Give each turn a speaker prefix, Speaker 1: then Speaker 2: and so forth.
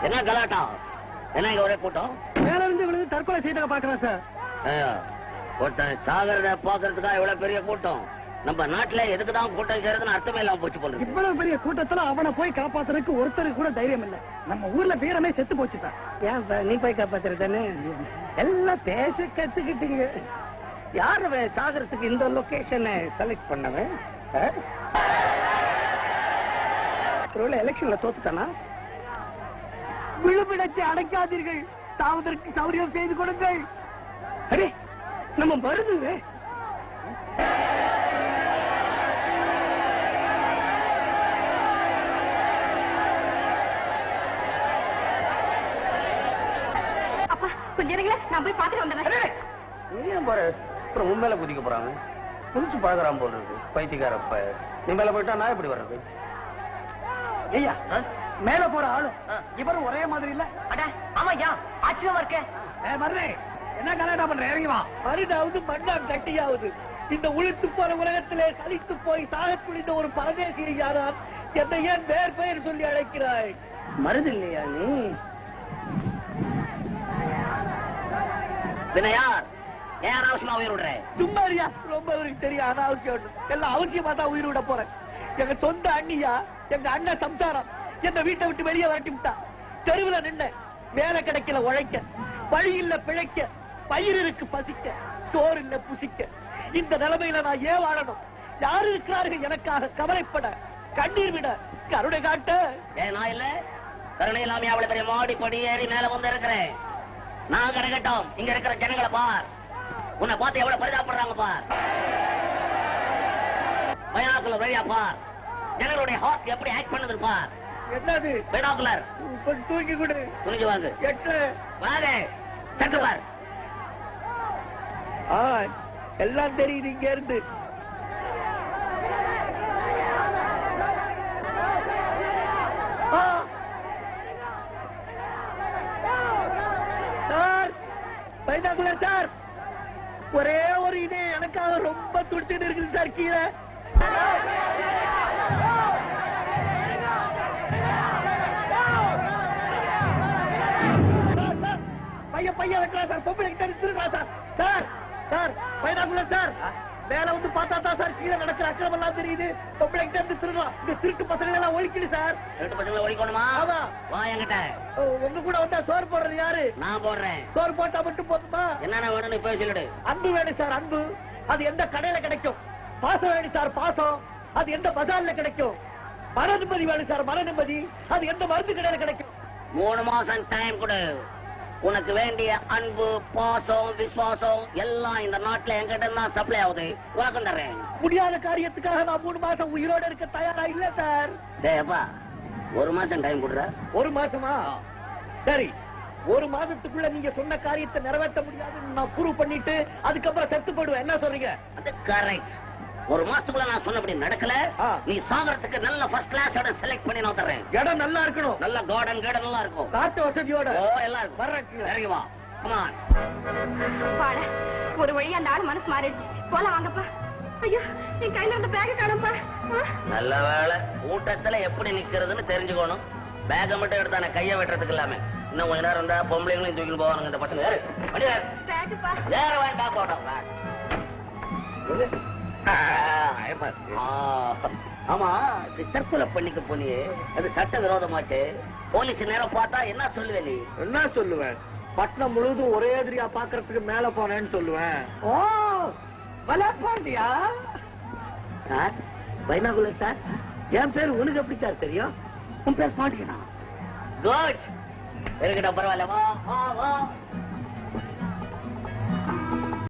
Speaker 1: என்ன கலாட்டா? என்ன இங்க ஒரே கூட்டம்?
Speaker 2: மேல இருந்து விழுந்து தற்கொலை செய்த பாக்குறேன் சார்.
Speaker 1: ஒருத்தன் சாகரத பாக்குறதுக்கா இவ்வளவு பெரிய கூட்டம்? நம்ம நாட்டுல எதுக்குதான் கூட்டம் செய்யறதுன்னு அர்த்தமே இல்லாம போச்சு போல.
Speaker 2: இவ்வளவு பெரிய கூட்டத்துல அவனை போய் காப்பாத்துறதுக்கு ஒருத்தருக்கு கூட தைரியம் இல்ல. நம்ம ஊர்ல வீரமே செத்து போச்சுதான். ஏன் நீ போய் காப்பாத்துறதானே? எல்லாம் பேச கத்துக்கிட்டீங்க. யாரு சாகரத்துக்கு இந்த லொகேஷனை செலக்ட் பண்ணவன்? எலெக்ஷன்ல தோத்துட்டானா? விழுமிடத்தை அடைக்காதீர்கள், தாவதற்கு சௌரியம் செய்து கொடுங்கள். அரே நம்ம மருதுங்க.
Speaker 3: அப்பா கொஞ்சம் இருங்களே, நான் போய் பாத்துட்டு வந்துடுறேன்.
Speaker 1: நீ ஏன் போற? அப்புறம் உன் மேல குதிக்க போறாங்க. குதிச்சு பழகிறான் போல இருக்கு பைத்தியக்காரப்ப. நீ மேல போயிட்டா நான் எப்படி வர்றது?
Speaker 2: ஐயா மேல போற ஆளு இவரும் ஒரே மாதிரி இல்ல.
Speaker 3: அட ஆமாய்யா, ஆச்சரியமா இருக்க.
Speaker 2: மருதே என்ன கலாட்டா பண்ற? இறங்கி வா. மருதாவது மண்ணாம் கட்டியாவது இந்த உளுத்து போற உலகத்திலே சலித்து போய் சாக துணிந்த ஒரு பரதேசியை யாரால் என்னை ஏன் வேறு பெயர் சொல்லி அழைக்கிறாய்? மருது இல்லையா நீ?
Speaker 1: யார் ஏன் அனாவசியமா உயிர் விடுற?
Speaker 2: சும்மா இல்லையா? ரொம்ப தெரியும் அனாவசியம். எல்லாம் அவசியமா தான் உயிர் விட போறேன். எங்க சொந்த அண்ணியா, எங்க அண்ணன் சம்சாரம் எங்க வீட்டை விட்டு வெளியே வரட்டி விட்டா. தெருவுல நின்ன, வேலை கிடைக்கல உழைக்க, வழி இல்ல பிழைக்க, பயிர் இருக்கு பசிக்க, சோறு இல்ல புசிக்க. இந்த நிலைமையில நான் ஏன் வாழணும்? யாரு இருக்கிறார்கள் எனக்காக கவலைப்பட, கண்ணீர் விட, கருணை காட்ட?
Speaker 1: ஏன் நான் இல்ல? கருணை இல்லாம அவ்வளவு பெரிய மாடி படி ஏறி மேல வந்து இருக்கிறேன். நான் கிடைக்கட்டும். இங்க இருக்கிற ஜனங்களை பார். உன்னை பார்த்து எவ்வளவு பரிதாபப்படுறாங்க பார். பைனாக்குலர் வழியா பார். ஜனங்களுடைய ஹார்ட் எப்படி ஆக்ட் பண்ணது பார்.
Speaker 2: என்னது
Speaker 1: பைனாக்குலர்?
Speaker 2: தூக்கி கொடு.
Speaker 1: துணிஞ்சு வாங்க.
Speaker 2: எட்டு
Speaker 1: வாங்க. சட்டு பார்.
Speaker 2: எல்லாம் தெரியுது இங்க இருந்து. சார், பைனாக்குலர் சார், ஒரே ஒரு இதே எனக்காக ரொம்ப துடிச்சுட்டு இருக்குது சார். கீழே பையன் வைக்கிறா சார். பொம்பளை கிட்ட Thiruda sir. Sir sir binocular sir, மேல வந்து பார்த்தா தான் சார் கீழே நடக்கிற அக்கிரமம் எல்லாம் தெரியுது. பொம்பளை கிட்ட இருந்து திருடலாம். இந்த திருட்டு பசங்களை எல்லாம் ஒழிக்கிடு சார்.
Speaker 1: திருட்டு பசங்களை ஒழிக்கணுமா? வா என்கிட்ட.
Speaker 2: உங்க கூட வந்தா சோறு போடுறது யாரு?
Speaker 1: நான் போடுறேன்.
Speaker 2: சோறு போட்டா மட்டும் போதுமா?
Speaker 1: என்னென்ன வேணும்னு போய் சொல்லிடு.
Speaker 2: அன்பு வேணும் சார். அன்பு அது எந்த கடையில கிடைக்கும்? பாசம் வேணும் சார். பாசம் அது எந்த பஜார்ல கிடைக்கும்? மன நிம்மதி வேணும் சார். மன நிம்மதி அது எந்த மருந்து கடையில கிடைக்கும்?
Speaker 1: 3 மாசம் டைம் கொடு. உனக்கு வேண்டிய அன்பு, பாசம், விசுவாசம் எல்லாம் இந்த நாட்டுல எங்கிட்ட தான் சப்ளை ஆகுது. உனக்கு தர்றேன்.
Speaker 2: முடியாத காரியத்துக்காக நான் 3 மாசம் உயிரோட இருக்க தயாரா இல்ல சார்.
Speaker 1: டேப்பா 1 மாசம் டைம் கொடுற.
Speaker 2: 1 மாசமா? சரி, 1 மாதத்துக்குள்ள நீங்க சொன்ன காரியத்தை நிறைவேற்ற முடியாதுன்னு நான் ப்ரூவ் பண்ணிட்டு அதுக்கப்புறம் செத்து போடுவேன். என்ன சொல்றீங்க? அது
Speaker 1: கரெக்ட். 1 மாசத்துக்குள்ள நான் சொன்னபடி நடக்கல, நீ சாகரத்துக்கு நல்ல ஃபர்ஸ்ட் கிளாஸ் இடம் செலக்ட் பண்ணி நான் தர்றேன்.
Speaker 2: இடம் நல்லா இருக்கணும்.
Speaker 1: நல்ல கார்டன் நல்லா இருக்கும்.
Speaker 2: காட்டு வசதியோட.
Speaker 1: எல்லாம் இருக்கும். இறங்கி வா. Come on.
Speaker 3: பாட ஒரு வழி அந்த ஆள் மனசு மாறிடுச்சு. போலாம் வாங்கப்பா. ஐயோ என் கையில இருந்த பேக காணோம்ப்பா.
Speaker 1: நல்ல வேலை. கூட்டத்துல எப்படி நிக்கிறதுன்னு தெரிஞ்சுக்கணும். பேக மட்டும் எடுத்தா நான் கைய வெட்டுறதுக்கு இல்லாம இன்னும் கொஞ்ச நேரம் இருந்தா பொம்பளைங்களும் தூக்கிட்டு போவானுங்க இந்த பசங்க. வேற வேண்டாம் போட்டோம். ஆமா, தற்கொலை பண்ணிக்க போனியே, அது சட்ட விரோதமாச்சு. போலீஸ் நேரம் பார்த்தா என்ன சொல்லுவே? நீ
Speaker 2: என்ன சொல்லுவேன்? பட்டணம் முழுவதும் ஒரே எதிரியா பாக்குறதுக்கு மேல போனேன்னு சொல்லுவேன். ஓ வலப்பாண்டியா சார்? பைனாகுலர் சார், என் பேர் உனக்கு எப்படி சார் தெரியும்? உன் பேர் பாண்டியனா?
Speaker 1: குட். இருக்கட்டும், பரவாயில்ல. வா வா வா.